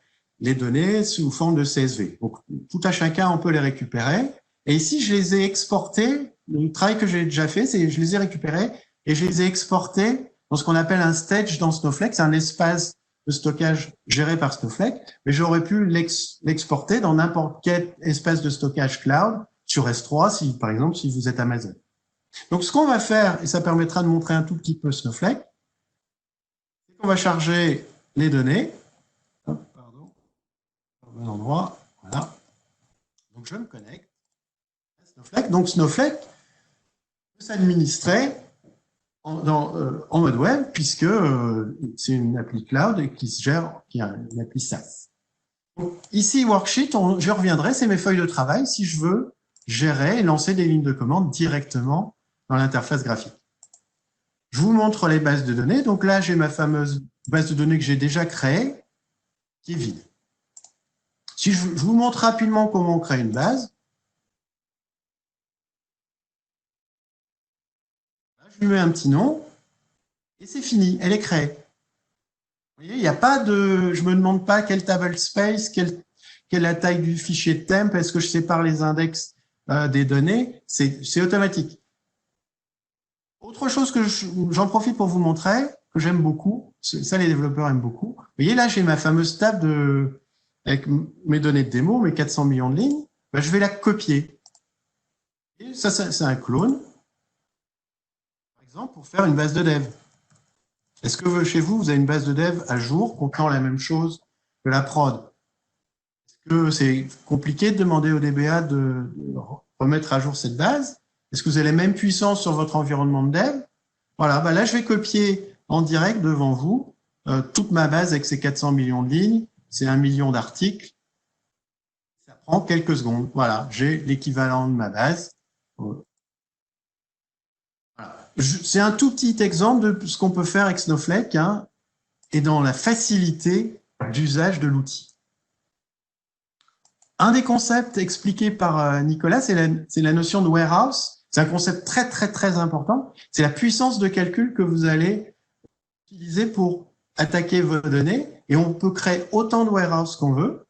les données sous forme de CSV. Donc, tout à chacun, on peut les récupérer. Et ici, je les ai exportés. Le travail que j'ai déjà fait, c'est je les ai récupérés et je les ai exportés dans ce qu'on appelle un stage dans Snowflake. C'est un espace de stockage géré par Snowflake, mais j'aurais pu l'exporter dans n'importe quel espace de stockage cloud sur S3, par exemple, si vous êtes Amazon. Donc, ce qu'on va faire, et ça permettra de montrer un tout petit peu Snowflake, c'est qu'on va charger les données. Hop, pardon. Au bon endroit. Voilà. Donc, je me connecte à Snowflake. Donc, Snowflake peut s'administrer en mode web, puisque c'est une appli cloud qui se gère, qui est une appli SaaS. Donc, ici, Worksheet, je reviendrai, c'est mes feuilles de travail, si je veux gérer et lancer des lignes de commande directement dans l'interface graphique. Je vous montre les bases de données. Donc là, j'ai ma fameuse base de données que j'ai déjà créée, qui est vide. Si je vous montre rapidement comment on crée une base, je lui mets un petit nom, et c'est fini, elle est créée. Vous voyez, il n'y a pas je me demande pas quel table space, quelle est la taille du fichier temp, est-ce que je sépare les index des données, c'est automatique. Autre chose que j'en profite pour vous montrer, que j'aime beaucoup, ça les développeurs aiment beaucoup. Vous voyez là, j'ai ma fameuse table avec mes données de démo, mes 400 millions de lignes, ben, je vais la copier. Et ça, c'est un clone, par exemple, pour faire une base de dev. Est-ce que chez vous, vous avez une base de dev à jour contenant la même chose que la prod? Est-ce que c'est compliqué de demander au DBA de remettre à jour cette base? Est-ce que vous avez les mêmes puissances sur votre environnement de dev? Voilà, bah là, je vais copier en direct devant vous toute ma base avec ces 400 millions de lignes. C'est 1 million d'articles. Ça prend quelques secondes. Voilà, j'ai l'équivalent de ma base. Voilà. C'est un tout petit exemple de ce qu'on peut faire avec Snowflake et dans la facilité d'usage de l'outil. Un des concepts expliqués par Nicolas, c'est la notion de warehouse. C'est un concept très, très, très important. C'est la puissance de calcul que vous allez utiliser pour attaquer vos données et on peut créer autant de warehouses qu'on veut.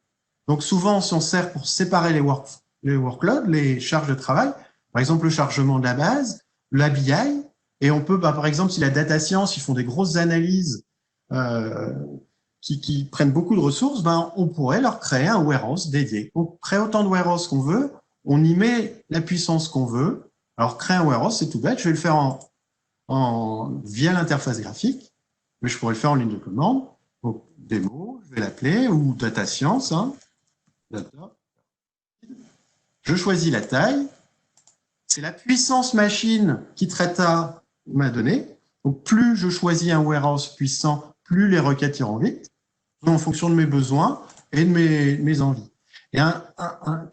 Donc souvent, on s'en sert pour séparer les workloads, les charges de travail. Par exemple, le chargement de la base, la BI. Et on peut, par exemple, si la data science, ils font des grosses analyses qui prennent beaucoup de ressources, on pourrait leur créer un warehouse dédié. On crée autant de warehouses qu'on veut, on y met la puissance qu'on veut. Alors, créer un warehouse, c'est tout bête. Je vais le faire via l'interface graphique, mais je pourrais le faire en ligne de commande. Donc, démo, je vais l'appeler, ou data science. Data. Je choisis la taille. C'est la puissance machine qui traitera ma donnée. Donc, plus je choisis un warehouse puissant, plus les requêtes iront vite, en fonction de mes besoins et de mes envies. Et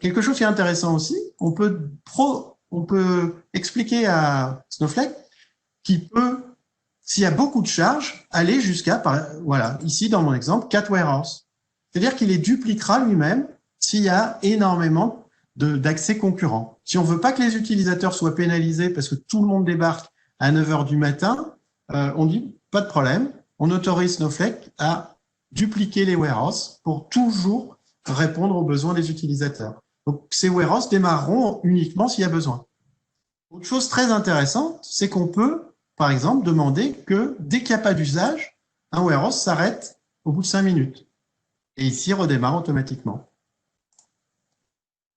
quelque chose qui est intéressant aussi, on peut expliquer à Snowflake qui peut, s'il y a beaucoup de charges, aller jusqu'à, voilà, ici dans mon exemple, 4 warehouses. C'est-à-dire qu'il les dupliquera lui-même s'il y a énormément d'accès concurrents. Si on veut pas que les utilisateurs soient pénalisés parce que tout le monde débarque à 9 heures du matin, on dit pas de problème, on autorise Snowflake à dupliquer les warehouses pour toujours répondre aux besoins des utilisateurs. Donc ces warehouses démarreront uniquement s'il y a besoin. Autre chose très intéressante, c'est qu'on peut, par exemple, demander que dès qu'il n'y a pas d'usage, un warehouse s'arrête au bout de 5 minutes. Et ici, redémarre automatiquement.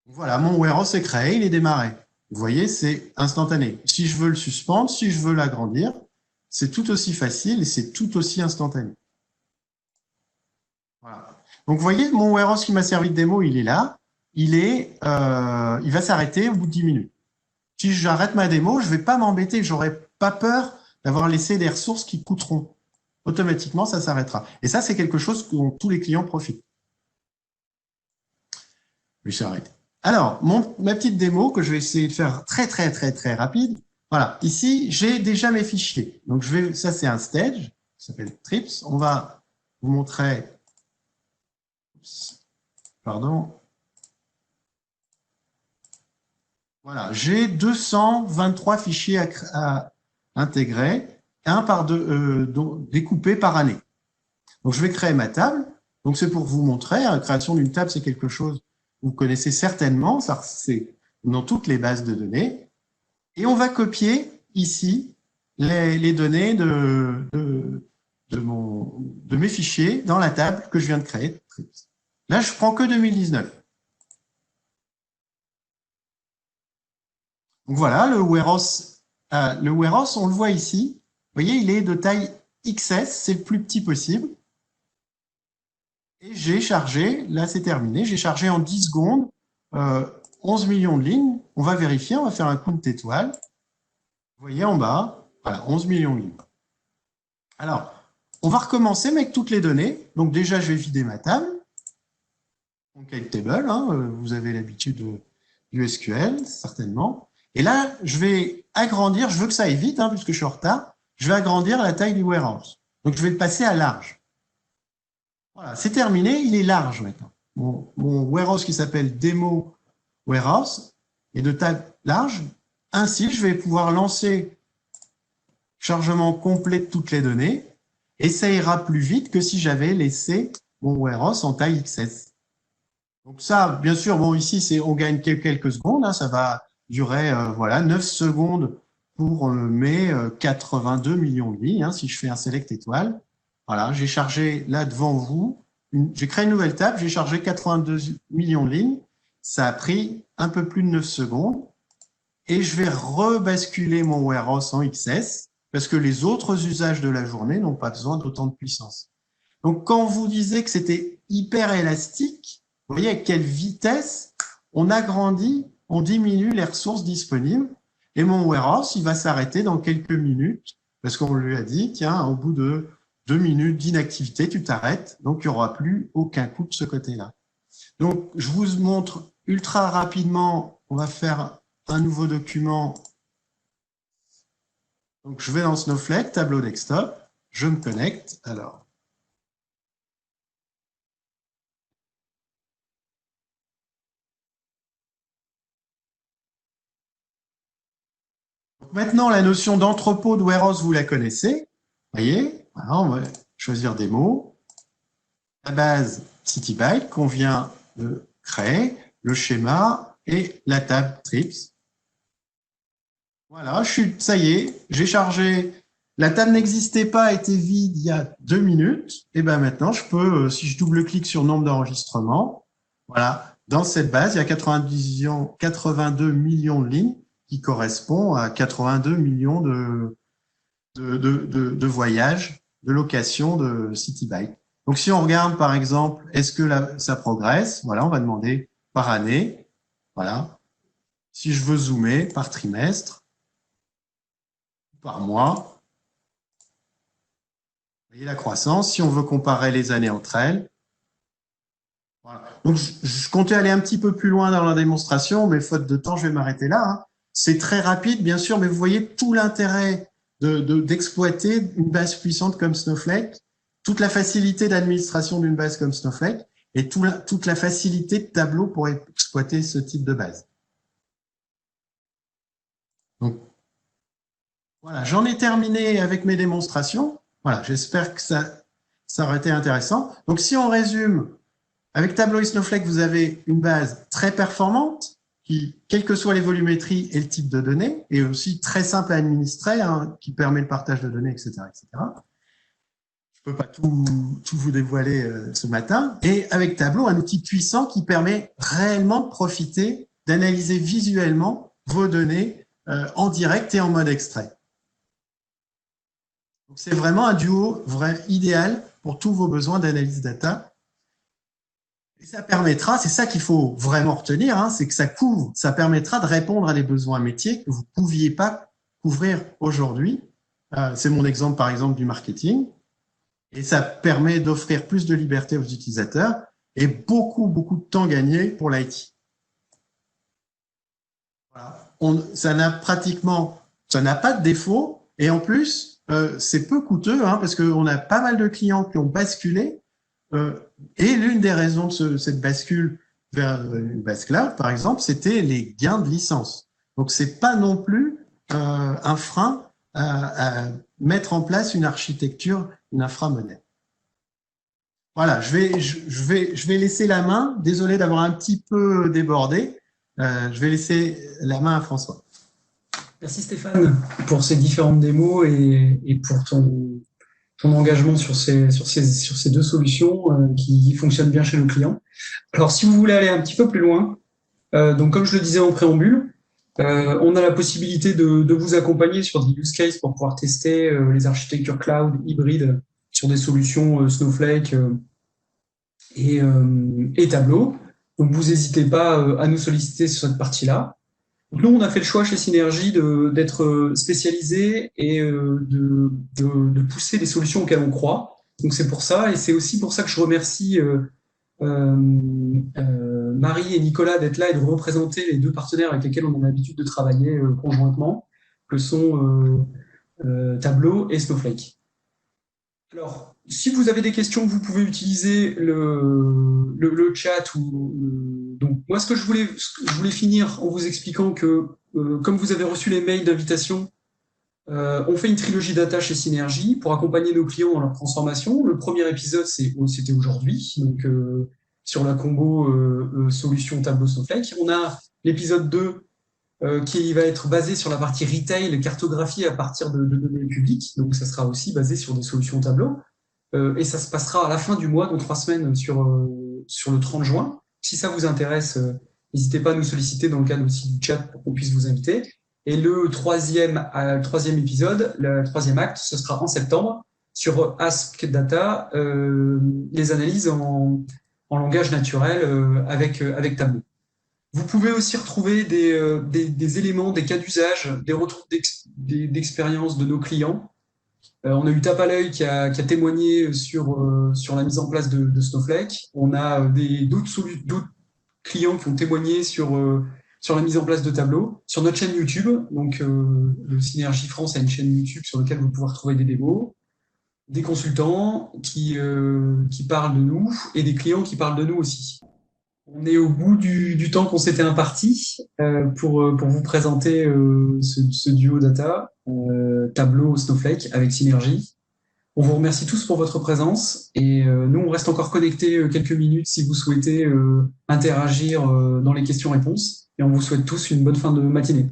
Voilà, mon warehouse est créé, il est démarré. Vous voyez, c'est instantané. Si je veux le suspendre, si je veux l'agrandir, c'est tout aussi facile et c'est tout aussi instantané. Voilà. Donc, vous voyez, mon warehouse qui m'a servi de démo, il est là. Il va s'arrêter au bout de 10 minutes. Si j'arrête ma démo, je ne vais pas m'embêter. J'aurai pas peur d'avoir laissé des ressources qui coûteront. Automatiquement, ça s'arrêtera. Et ça, c'est quelque chose dont tous les clients profitent. Je vais arrêter. Alors, ma petite démo que je vais essayer de faire très rapide. Voilà, ici, j'ai déjà mes fichiers. Donc, ça, c'est un stage, ça s'appelle Trips. On va vous montrer, pardon. Voilà, j'ai 223 fichiers à intégrer, découpés par année. Donc, je vais créer ma table. Donc, c'est pour vous montrer, la création d'une table, c'est quelque chose que vous connaissez certainement, ça, c'est dans toutes les bases de données. Et on va copier ici les données de mes fichiers dans la table que je viens de créer. Là, je prends que 2019. Donc voilà, le warehouse, on le voit ici. Vous voyez, il est de taille XS, c'est le plus petit possible. Et j'ai chargé, là c'est terminé, j'ai chargé en 10 secondes 11 millions de lignes. On va vérifier, on va faire un count d'étoiles. Vous voyez en bas, voilà, 11 millions de lignes. Alors, on va recommencer mais avec toutes les données. Donc déjà, je vais vider ma table. Concatenate table, vous avez l'habitude du SQL, certainement. Et là, je vais agrandir, je veux que ça aille vite, puisque je suis en retard, je vais agrandir la taille du warehouse. Donc, je vais le passer à large. Voilà, c'est terminé, il est large maintenant. Mon warehouse qui s'appelle Demo Warehouse est de taille large. Ainsi, je vais pouvoir lancer chargement complet de toutes les données et ça ira plus vite que si j'avais laissé mon warehouse en taille XS. Donc ça, bien sûr, bon, ici, on gagne quelques secondes, ça va durer 9 secondes pour mes 82 millions de lignes, si je fais un select étoile. Voilà, j'ai chargé là devant vous, j'ai créé une nouvelle table, j'ai chargé 82 millions de lignes. Ça a pris un peu plus de 9 secondes. Et je vais rebasculer mon warehouse en XS parce que les autres usages de la journée n'ont pas besoin d'autant de puissance. Donc, quand vous disiez que c'était hyper élastique, vous voyez à quelle vitesse on agrandit, on diminue les ressources disponibles et mon warehouse, il va s'arrêter dans quelques minutes parce qu'on lui a dit, tiens, au bout de 2 minutes d'inactivité, tu t'arrêtes, donc il n'y aura plus aucun coût de ce côté-là. Donc, je vous montre ultra rapidement, on va faire un nouveau document. Donc, je vais dans Snowflake, tableau desktop, je me connecte. Alors, maintenant, la notion d'entrepôt de warehouse, vous la connaissez. Voyez, Voilà, on va choisir des mots. La base CityByte qu'on vient de créer, le schéma et la table TRIPS. Voilà, ça y est, j'ai chargé. La table n'existait pas, était vide il y a 2 minutes. Et ben maintenant, je peux, si je double-clique sur nombre d'enregistrements, voilà, dans cette base, il y a 82 millions de lignes qui correspond à 82 millions de voyages, de locations de CityByte. Donc, si on regarde, par exemple, est-ce que ça progresse? Voilà, on va demander par année. Voilà. Si je veux zoomer par trimestre, par mois, vous voyez la croissance. Si on veut comparer les années entre elles, voilà. Donc, je comptais aller un petit peu plus loin dans la démonstration, mais faute de temps, je vais m'arrêter là. Hein. C'est très rapide, bien sûr, mais vous voyez tout l'intérêt d'exploiter une base puissante comme Snowflake, toute la facilité d'administration d'une base comme Snowflake et toute la facilité de Tableau pour exploiter ce type de base. Donc, voilà, j'en ai terminé avec mes démonstrations. Voilà, j'espère que ça aurait été intéressant. Donc, si on résume, avec Tableau et Snowflake, vous avez une base très performante qui, quelles que soient les volumétries et le type de données, est aussi très simple à administrer, hein, qui permet le partage de données, etc., etc. Je peux pas tout vous dévoiler ce matin. Et avec Tableau, un outil puissant qui permet réellement de profiter, d'analyser visuellement vos données en direct et en mode extrait. C'est vraiment un duo idéal pour tous vos besoins d'analyse data. Et ça permettra, c'est ça qu'il faut vraiment retenir, hein, c'est que ça permettra de répondre à des besoins métiers que vous ne pouviez pas couvrir aujourd'hui. C'est mon exemple, par exemple, du marketing. Et ça permet d'offrir plus de liberté aux utilisateurs et beaucoup de temps gagné pour l'IT. Voilà. Ça n'a pas de défaut et en plus, c'est peu coûteux hein, parce qu'on a pas mal de clients qui ont basculé et l'une des raisons de cette bascule vers une base cloud, par exemple, c'était les gains de licence. Donc, c'est pas non plus un frein à mettre en place une architecture, une infra-monnaie. Voilà, je vais laisser la main. Désolé d'avoir un petit peu débordé. Je vais laisser la main à François. Merci Stéphane pour ces différentes démos et pour ton engagement sur ces 2 solutions qui fonctionnent bien chez nos clients. Alors, si vous voulez aller un petit peu plus loin, donc comme je le disais en préambule, on a la possibilité de vous accompagner sur des use cases pour pouvoir tester les architectures cloud hybrides sur des solutions Snowflake et Tableau. Donc, vous n'hésitez pas à nous solliciter sur cette partie-là. Nous, on a fait le choix chez Synergie d'être spécialisé et de pousser les solutions auxquelles on croit. Donc, c'est pour ça, et c'est aussi pour ça que je remercie Marie et Nicolas d'être là et de représenter les 2 partenaires avec lesquels on a l'habitude de travailler conjointement, que sont Tableau et Snowflake. Alors, si vous avez des questions, vous pouvez utiliser le chat. Donc, moi, ce que je voulais finir en vous expliquant que, comme vous avez reçu les mails d'invitation, on fait une trilogie data chez Synergie pour accompagner nos clients dans leur transformation. Le premier épisode, c'était aujourd'hui, donc sur la combo solution Tableau Snowflake. On a l'épisode 2 qui va être basé sur la partie retail, cartographie à partir de données publiques. Donc, ça sera aussi basé sur des solutions Tableau. Et ça se passera à la fin du mois, dans 3 semaines, sur le 30 juin. Si ça vous intéresse, n'hésitez pas à nous solliciter dans le cadre aussi du chat pour qu'on puisse vous inviter. Et le troisième épisode, le 3e acte, ce sera en septembre sur Ask Data, les analyses en langage naturel avec Tableau. Vous pouvez aussi retrouver des éléments, des cas d'usage, des retours d'expérience de nos clients. On a eu Tape à l'œil qui a témoigné sur la mise en place de Snowflake. On a d'autres clients qui ont témoigné sur la mise en place de Tableau. Sur notre chaîne YouTube, donc le Synergie France a une chaîne YouTube sur laquelle vous pouvez retrouver des démos, des consultants qui parlent de nous et des clients qui parlent de nous aussi. On est au bout du temps qu'on s'était imparti pour vous présenter ce duo data, Tableau Snowflake avec Synergie. On vous remercie tous pour votre présence et nous, on reste encore connectés quelques minutes si vous souhaitez interagir dans les questions-réponses et on vous souhaite tous une bonne fin de matinée.